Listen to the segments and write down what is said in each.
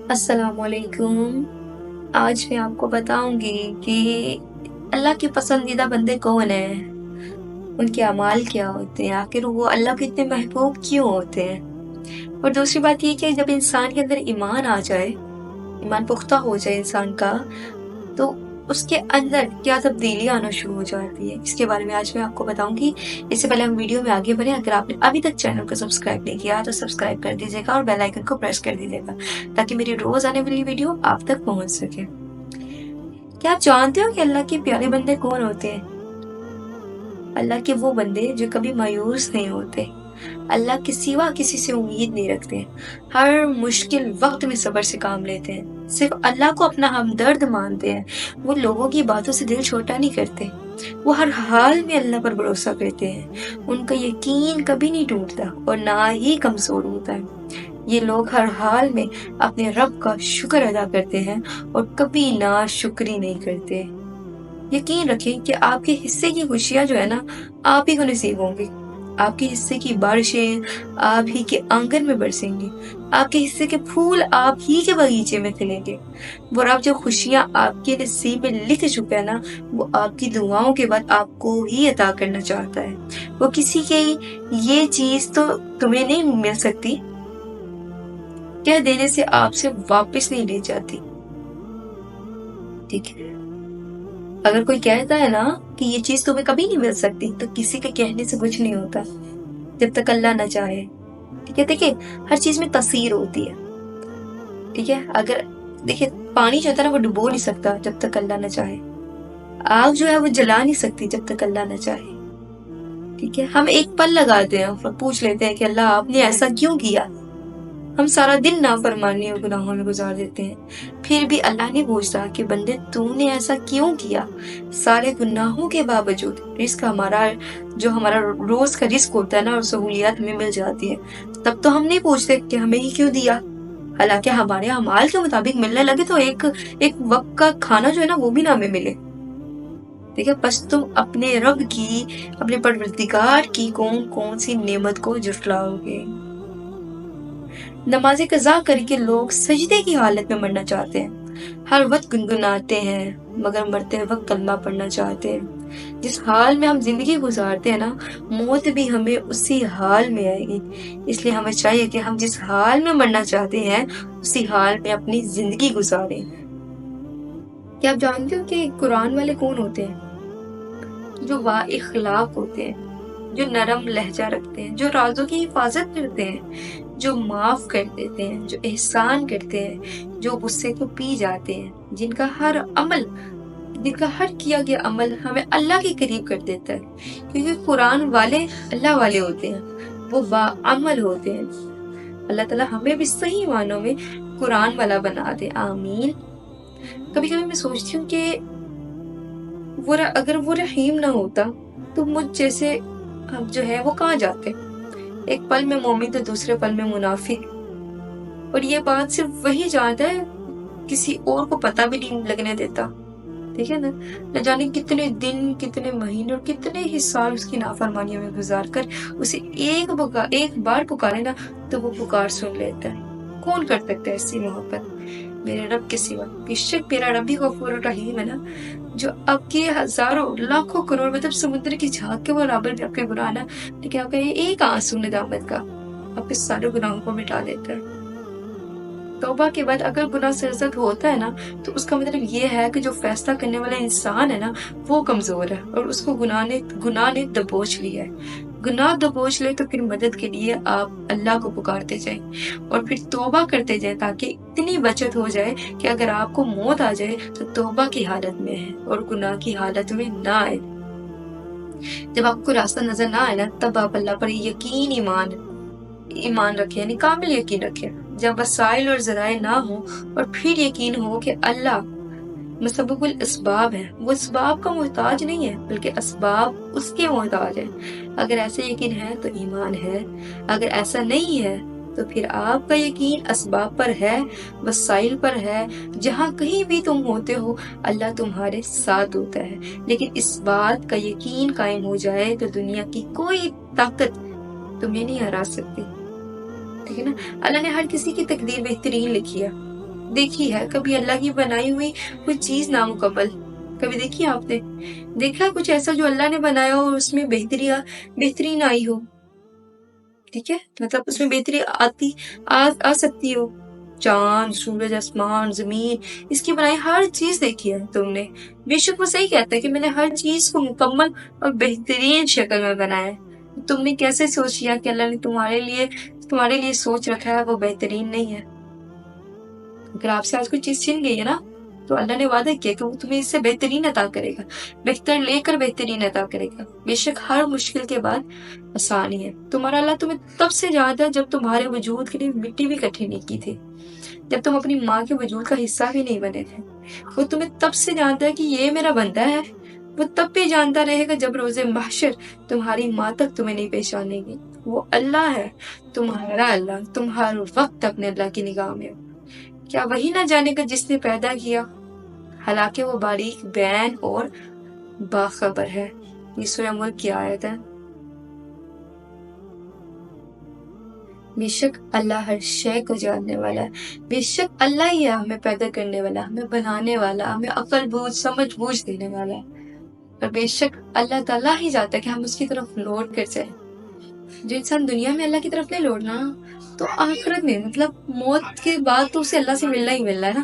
السلام علیکم۔ آج میں آپ کو بتاؤں گی کہ اللہ کے پسندیدہ بندے کون ہیں، ان کے اعمال کیا ہوتے ہیں، آخر وہ اللہ کے اتنے محبوب کیوں ہوتے ہیں۔ اور دوسری بات یہ کہ جب انسان کے اندر ایمان آ جائے، ایمان پختہ ہو جائے انسان کا، تو اس کے اندر کیا تبدیلی آنا شروع ہو جاتی ہے، اس کے بارے میں آج میں آپ کو بتاؤں گی۔ اس سے پہلے ہم ویڈیو میں آگے بڑھیں، اگر آپ نے ابھی تک چینل کو سبسکرائب نہیں کیا تو سبسکرائب کر دیجیے گا اور بیل آئیکن کو پریس کر دیجیے گا تاکہ میری روز آنے والی ویڈیو آپ تک پہنچ سکے۔ کیا آپ جانتے ہو کہ اللہ کے پیارے بندے کون ہوتے ہیں؟ اللہ کے وہ بندے جو کبھی مایوس نہیں ہوتے، اللہ کے سوا کسی سے امید نہیں رکھتے، ہر مشکل وقت میں صبر سے کام لیتے ہیں، صرف اللہ کو اپنا ہمدرد مانتے ہیں، وہ لوگوں کی باتوں سے دل چھوٹا نہیں کرتے، وہ ہر حال میں اللہ پر بھروسہ کرتے ہیں، ان کا یقین کبھی نہیں ٹوٹتا اور نہ ہی کمزور ہوتا ہے۔ یہ لوگ ہر حال میں اپنے رب کا شکر ادا کرتے ہیں اور کبھی ناشکری نہیں کرتے۔ یقین رکھیں کہ آپ کے حصے کی خوشیاں جو ہے نا، آپ ہی کو نصیب ہوں گی، آپ کے حصے کی بارشیں آپ ہی کے آنگن میں برسیں گی، آپ کے حصے کے پھول آپ ہی کے باغیچے میں کھلیں گے۔ وہ رب جو خوشیاں آپ کے نصیب میں لکھ چکا ہے نا، وہ آپ کی دعاؤں کے بعد آپ کو ہی عطا کرنا چاہتا ہے۔ وہ کسی کے یہ چیز تو تمہیں نہیں مل سکتی، کہہ دینے سے آپ سے واپس نہیں لے جاتی، ٹھیک ہے؟ اگر کوئی کہتا ہے نا کہ یہ چیز تمہیں کبھی نہیں مل سکتی، تو کسی کے کہنے سے کچھ نہیں ہوتا جب تک اللہ نہ چاہے، ٹھیک ہے؟ دیکھیں، ہر چیز میں تاثیر ہوتی ہے، ٹھیک ہے؟ اگر دیکھیں، پانی جو ہوتا ہے نا وہ ڈبو نہیں سکتا جب تک اللہ نہ چاہے، آگ جو ہے وہ جلا نہیں سکتی جب تک اللہ نہ چاہے، ٹھیک ہے؟ ہم ایک پل لگاتے ہیں اور پوچھ لیتے ہیں کہ اللہ آپ نے ایسا کیوں کیا؟ ہم سارا دن نافرمانی اور گناہوں میں گزار دیتے ہیں، پھر بھی اللہ نہیں پوچھتا کہ بندے تو نے ایسا کیوں کیا؟ سارے گناہوں کے باوجود رزق جو ہمارا روز کا رزق ہوتا ہے نا اور سہولیات ہمیں مل جاتی ہے، تب تو ہم نہیں پوچھتے کہ ہمیں ہی کیوں دیا، حالانکہ ہمارے اعمال کے مطابق ملنے لگے تو ایک وقت کا کھانا جو ہے نا وہ بھی نہ ہمیں ملے، ٹھیک ہے؟ بس تم اپنے رب کی، اپنے پروردگار کی کون کون سی نعمت کو جھٹلاؤ گے۔ نماز قضا کر کے لوگ سجدے کی حالت میں مرنا چاہتے ہیں، ہر وقت گنگناتے ہیں مگر مرتے وقت کلمہ پڑھنا چاہتے ہیں۔ جس حال میں ہم زندگی گزارتے ہیں نا، موت بھی ہمیں اسی حال میں آئے گی، اس لیے ہمیں چاہیے کہ ہم جس حال میں مرنا چاہتے ہیں اسی حال میں اپنی زندگی گزاریں۔ کیا آپ جانتے ہو کہ قرآن والے کون ہوتے ہیں؟ جو وا اخلاق ہوتے ہیں، جو نرم لہجہ رکھتے ہیں، جو رازوں کی حفاظت کرتے ہیں، جو معاف کر دیتے ہیں، جو احسان کرتے ہیں، جو غصے کو پی جاتے ہیں، جن کا ہر کیا گیا عمل ہمیں اللہ کے قریب کر دیتا ہے، کیونکہ قرآن والے اللہ والے ہوتے ہیں، وہ باعمل ہوتے ہیں۔ اللہ تعالیٰ ہمیں بھی صحیح معنوں میں قرآن والا بنا دے، آمین۔ کبھی کبھی میں سوچتی ہوں کہ اگر وہ رحیم نہ ہوتا تو مجھ جیسے جو ہے وہ کہاں جاتے؟ ایک پل میں مومن تو دوسرے پل میں منافق، اور یہ بات صرف وہی جانتا ہے، کسی اور کو پتہ بھی نہیں لگنے دیتا، ٹھیک ہے نا؟ نہ جانے کتنے دن، کتنے مہینے اور کتنے ہی سال اس کی نافرمانیوں میں گزار کر اسے ایک بار پکارے نا تو وہ پکار سن لیتا ہے۔ کون کر سکتا ہے ایسی محبت میرے رب کے سوا؟ بے شک میرا رب بھی غفور الرحیم ہے نا، جو آپ کے ہزاروں لاکھوں کروڑ مطلب سمندر کی جھاگ کے برابر بھی آپ کے گناہ نا، لیکن آپ کا ایک آنسو ندامت کا آپ کے سارے گناہوں کو مٹا دیتا ہے۔ توبہ کے بعد اگر گناہ سرزد ہوتا ہے نا تو اس کا مطلب یہ ہے کہ جو فیصلہ کرنے والا انسان ہے نا وہ کمزور ہے اور اس کو گناہ نے دبوچ لیا ہے۔ گناہ دبوچ لے تو پھر مدد کے لیے آپ اللہ کو پکارتے جائیں اور پھر توبہ کرتے جائیں تاکہ اتنی بچت ہو جائے کہ اگر آپ کو موت آ جائے تو توبہ کی حالت میں ہے اور گناہ کی حالت میں نہ آئے۔ جب آپ کو راستہ نظر نہ آئے نا تب آپ اللہ پر یقین ایمان رکھیں، یعنی کامل یقین رکھیں۔ جب وسائل اور ذرائع نہ ہوں اور پھر یقین ہو کہ اللہ مسبب الاسباب ہے، وہ اسباب کا محتاج نہیں ہے بلکہ اسباب اس کے محتاج ہیں، اگر ایسے یقین ہے تو ایمان ہے، اگر ایسا نہیں ہے تو پھر آپ کا یقین اسباب پر ہے، وسائل پر ہے، جہاں کہیں بھی تم ہوتے ہو اللہ تمہارے ساتھ ہوتا ہے۔ لیکن اس بات کا یقین قائم ہو جائے تو دنیا کی کوئی طاقت تمہیں نہیں ہرا سکتی۔ ٹھیک ہے نا؟ اللہ نے ہر کسی کی تقدیر بہترین لکھی ہے، دیکھی ہے کبھی اللہ کی بنائی ہوئی کوئی چیز نامکمل کبھی دیکھی ہے آپ نے؟ دیکھا ہے کچھ ایسا جو اللہ نے بنایا ہو اور اس میں بہترین آئی ہو؟ ٹھیک ہے، مطلب اس میں بہتری آ سکتی ہو؟ چاند، سورج، آسمان، زمین، اس کی بنائی ہر چیز دیکھی ہے تم نے۔ بے شک وہ صحیح کہتا ہے کہ میں نے ہر چیز کو مکمل اور بہترین شکل میں بنایا ہے۔ تم نے کیسے سوچ لیا کہ اللہ نے تمہارے لیے سوچ رکھا ہے وہ بہترین نہیں ہے؟ اگر آپ سے آج کوئی چیز چھن گئی ہے نا، تو اللہ نے وعدہ کیا کہ وہ تمہیں اس سے بہترین عطا کرے گا، بہتر لے کر بہترین عطا کرے گا۔ بے شک ہر مشکل کے بعد آسانی ہے۔ تمہارا اللہ تمہیں تب سے جانتا ہے جب تمہارے وجود کے لیے مٹی بھی اکٹھی نہیں کی تھی، جب تم اپنی ماں کے وجود کا حصہ بھی نہیں بنے تھے۔ وہ تمہیں تب سے جانتا ہے کہ یہ میرا بندہ ہے۔ وہ تب بھی جانتا رہے گا جب روز محشر تمہاری ماں تک تمہیں نہیں پہچانے گی۔ وہ اللہ ہے، تمہارا اللہ، تم ہر وقت اپنے اللہ کی نگاہ میں ہو۔ کیا وہی نہ جانے گا جس نے پیدا کیا؟ حالانکہ وہ باریک بین اور باخبر ہے۔ یہ سورہ ملک کی آیت ہے۔ بے شک اللہ ہر شے کو جاننے والا ہے۔ بے شک اللہ ہی ہے ہمیں پیدا کرنے والا، ہمیں بنانے والا، ہمیں عقل بوجھ سمجھ بوجھ دینے والا ہے۔ اور بے شک اللہ تعالیٰ ہی چاہتا ہے کہ ہم اس کی طرف لوٹ کر جائیں۔ جو انسان دنیا میں اللہ کی طرف نہیں لوٹنا تو آخرت میں مطلب موت کے بعد تو اسے اللہ سے ملنا ہی ملنا ہے نا۔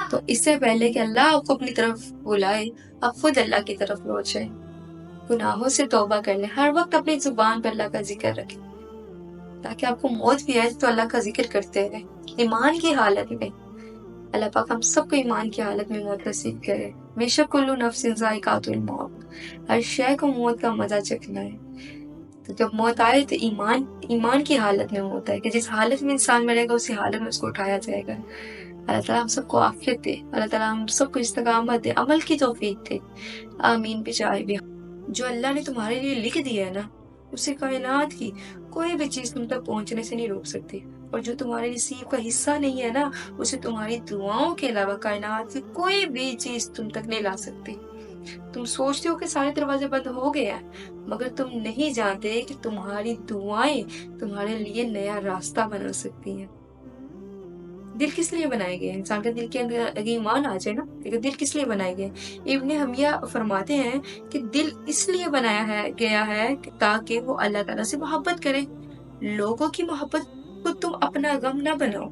تو اس سے پہلے کہ اللہ آپ کو اپنی طرف بلائے، آپ خود اللہ کی طرف لوٹ جائیں، گناہوں سے توبہ کر لیں، ہر وقت اپنی زبان پر اللہ کا ذکر رکھیں تاکہ آپ کو موت بھی آئے تو اللہ کا ذکر کرتے رہیں، ایمان کی حالت میں۔ اللہ پاک ہم سب کو ایمان کی حالت میں موت نصیب کرے۔ بے شک کل نفس ذائقۃ الموت، ہر شے کو موت کا مزہ چکھنا ہے۔ تو جب موت آئے تو ایمان کی حالت میں موت آئے کہ جس حالت میں انسان مرے گا اسی حالت میں اس کو اٹھایا جائے گا۔ اللہ تعالیٰ ہم سب کو عافیت دے، اللہ تعالیٰ ہم سب کو استقامت دے، عمل کی توفیق دے، آمین بجائے بھی۔ جو اللہ نے تمہارے لیے لکھ دیا ہے نا، اسے کائنات کی کوئی بھی چیز تم تک پہنچنے سے نہیں روک سکتی، اور جو تمہارے نصیب کا حصہ نہیں ہے نا، اسے تمہاری دعاؤں کے علاوہ کائنات کی کوئی بھی چیز تم تک نہیں لا سکتی۔ تم سوچتے ہو کہ سارے دروازے بند ہو گئے ہیں، مگر تم نہیں جانتے کہ تمہاری دعائیں تمہارے لیے نیا راستہ بنا سکتی ہیں۔ دل کس لیے بنائے گئے ہیں؟ انسان کے دل کے اندر اگر ایمان آ جائے نا، لیکن دل کس لیے بنائے گئے؟ ابن حمیہ فرماتے ہیں کہ دل اس لیے بنایا گیا ہے تاکہ وہ اللہ تعالیٰ سے محبت کرے۔ لوگوں کی محبت کو تم اپنا غم نہ بناؤ،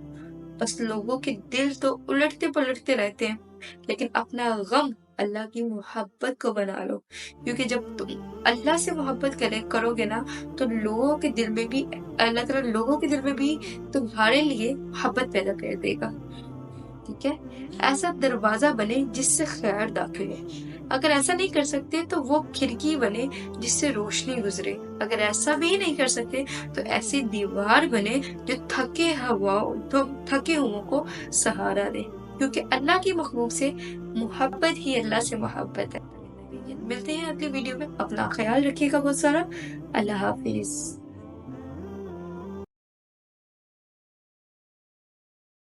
بس لوگوں کے دل تو الٹتے پلٹتے رہتے ہیں، لیکن اپنا غم اللہ کی محبت کو بنا لو، کیونکہ جب تم اللہ سے محبت کرو گے نا تو لوگوں کے دل میں بھی اللہ تعالیٰ لوگوں کے دل میں بھی تمہارے لیے محبت پیدا کر دے گا۔ ٹھیک ہے، ایسا دروازہ بنے جس سے خیر داخل ہو۔ اگر ایسا نہیں کر سکتے تو وہ کھڑکی بنے جس سے روشنی گزرے۔ اگر ایسا بھی نہیں کر سکتے تو ایسی دیوار بنے جو تھکے ہوا کو سہارا دے، کیونکہ اللہ کی مخلوق سے محبت ہی اللہ سے محبت ہے۔ ملتے ہیں اگلی ویڈیو میں، اپنا خیال رکھیے گا بہت سارا۔ اللہ حافظ۔